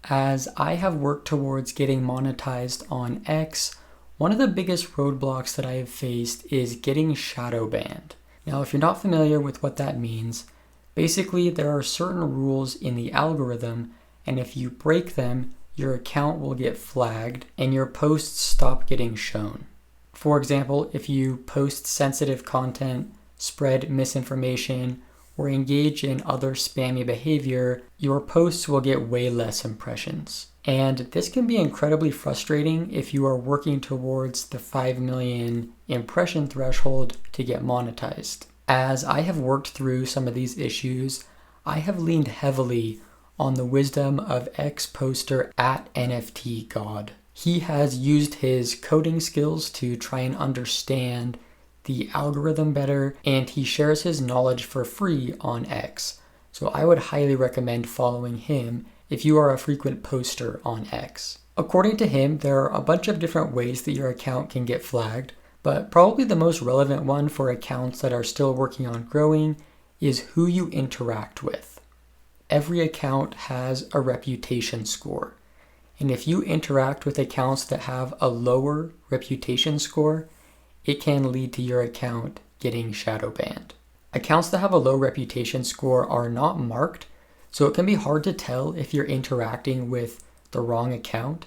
As I have worked towards getting monetized on X, one of the biggest roadblocks that I have faced is getting shadow banned. Now, if you're not familiar with what that means, basically there are certain rules in the algorithm, and if you break them, your account will get flagged and your posts stop getting shown. For example, if you post sensitive content, spread misinformation, or engage in other spammy behavior, your posts will get way less impressions. And this can be incredibly frustrating if you are working towards the 5 million impression threshold to get monetized. As I have worked through some of these issues, I have leaned heavily on the wisdom of ex-poster at NFT God. He has used his coding skills to try and understand the algorithm better, and he shares his knowledge for free on X. So I would highly recommend following him if you are a frequent poster on X. According to him, there are a bunch of different ways that your account can get flagged, but probably the most relevant one for accounts that are still working on growing is who you interact with. Every account has a reputation score, and if you interact with accounts that have a lower reputation score, it can lead to your account getting shadow banned. Accounts that have a low reputation score are not marked, so it can be hard to tell if you're interacting with the wrong account,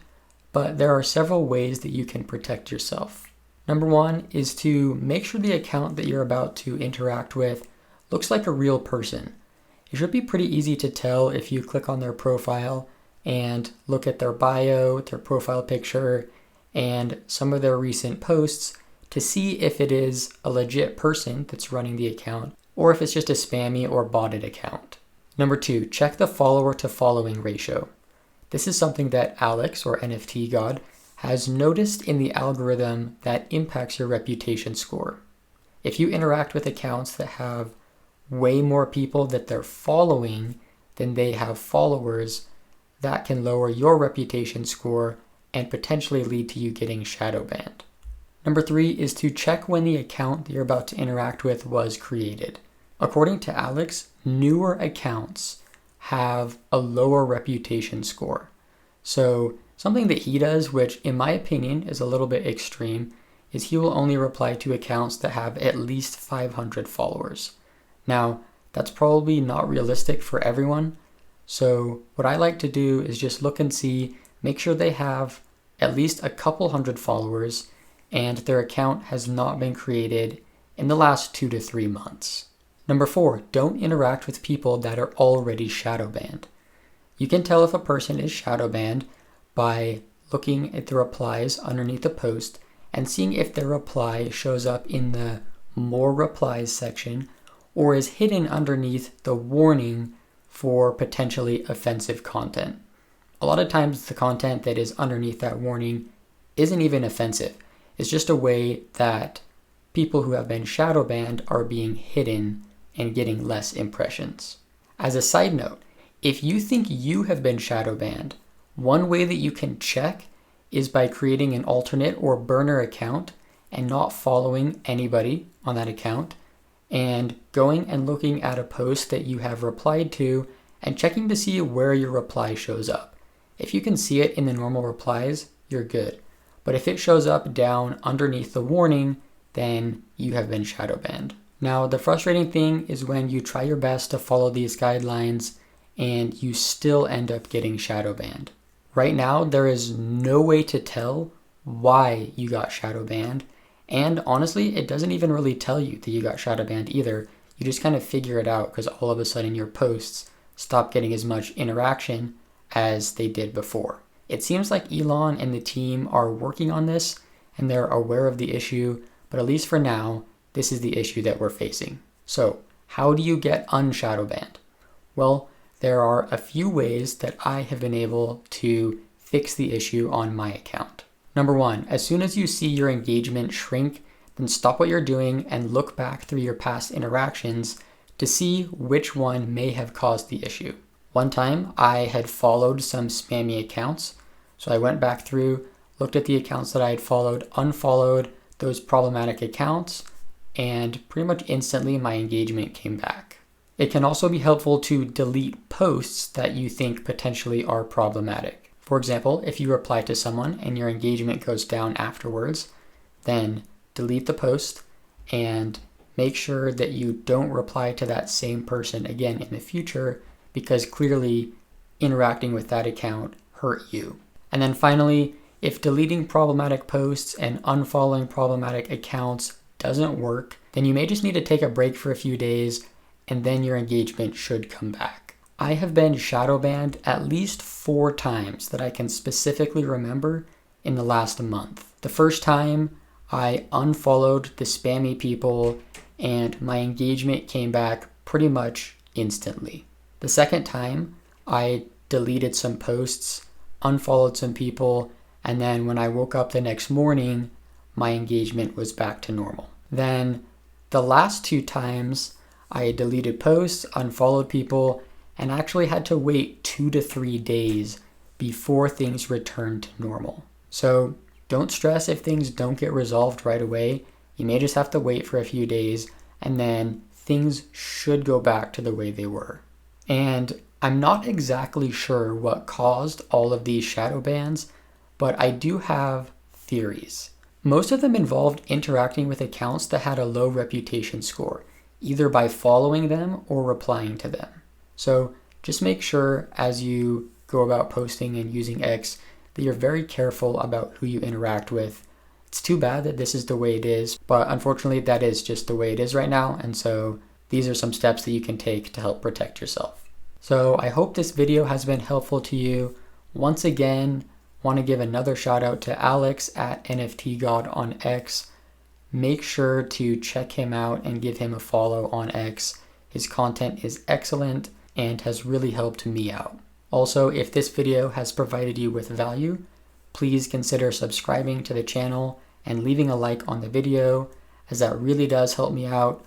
but there are several ways that you can protect yourself. Number one is to make sure the account that you're about to interact with looks like a real person. It should be pretty easy to tell if you click on their profile and look at their bio, their profile picture, and some of their recent posts to see if it is a legit person that's running the account or if it's just a spammy or botted account. Number two, check the follower to following ratio. This is something that Alex, or NFT God, has noticed in the algorithm that impacts your reputation score. If you interact with accounts that have way more people that they're following than they have followers, that can lower your reputation score and potentially lead to you getting shadow banned. Number three is to check when the account that you're about to interact with was created. According to Alex, newer accounts have a lower reputation score. So something that he does, which in my opinion is a little bit extreme, is he will only reply to accounts that have at least 500 followers. Now, that's probably not realistic for everyone. So what I like to do is just look and see, make sure they have at least a couple hundred followers and their account has not been created in the last 2 to 3 months. Number four, don't interact with people that are already shadow banned. You can tell if a person is shadow banned by looking at the replies underneath the post and seeing if their reply shows up in the more replies section or is hidden underneath the warning for potentially offensive content. A lot of times the content that is underneath that warning isn't even offensive. It's just a way that people who have been shadow banned are being hidden and getting less impressions. As a side note, if you think you have been shadow banned, one way that you can check is by creating an alternate or burner account and not following anybody on that account and going and looking at a post that you have replied to and checking to see where your reply shows up. If you can see it in the normal replies, you're good. But if it shows up down underneath the warning, then you have been shadow banned. Now, the frustrating thing is when you try your best to follow these guidelines and you still end up getting shadow banned. Right now, there is no way to tell why you got shadow banned. And honestly, it doesn't even really tell you that you got shadow banned either. You just kind of figure it out because all of a sudden your posts stop getting as much interaction as they did before. It seems like Elon and the team are working on this and they're aware of the issue, but at least for now, this is the issue that we're facing. So, how do you get unshadow banned? Well, there are a few ways that I have been able to fix the issue on my account. Number one, as soon as you see your engagement shrink, then stop what you're doing and look back through your past interactions to see which one may have caused the issue. One time, I had followed some spammy accounts, so I went back through, looked at the accounts that I had followed, unfollowed those problematic accounts, and pretty much instantly my engagement came back. It can also be helpful to delete posts that you think potentially are problematic. For example, if you reply to someone and your engagement goes down afterwards, then delete the post and make sure that you don't reply to that same person again in the future, because clearly interacting with that account hurt you. And then finally, if deleting problematic posts and unfollowing problematic accounts doesn't work, then you may just need to take a break for a few days and then your engagement should come back. I have been shadow banned at least 4 times that I can specifically remember in the last month. The first time I unfollowed the spammy people and my engagement came back pretty much instantly. The second time I deleted some posts, unfollowed some people, and then when I woke up the next morning, my engagement was back to normal. Then the last 2 times I deleted posts, unfollowed people, and actually had to wait 2 to 3 days before things returned to normal. So don't stress if things don't get resolved right away. You may just have to wait for a few days and then things should go back to the way they were. And I'm not exactly sure what caused all of these shadow bans, but I do have theories. Most of them involved interacting with accounts that had a low reputation score, either by following them or replying to them. So just make sure as you go about posting and using X that you're very careful about who you interact with. It's too bad that this is the way it is, but unfortunately that is just the way it is right now, and so these are some steps that you can take to help protect yourself. So I hope this video has been helpful to you. Once again, want to give another shout out to Alex at NFTGod on X. Make sure to check him out and give him a follow on X. His content is excellent and has really helped me out. Also, if this video has provided you with value, please consider subscribing to the channel and leaving a like on the video, as that really does help me out.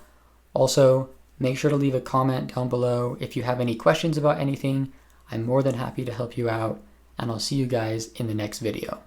Also, make sure to leave a comment down below if you have any questions about anything. I'm more than happy to help you out, and I'll see you guys in the next video.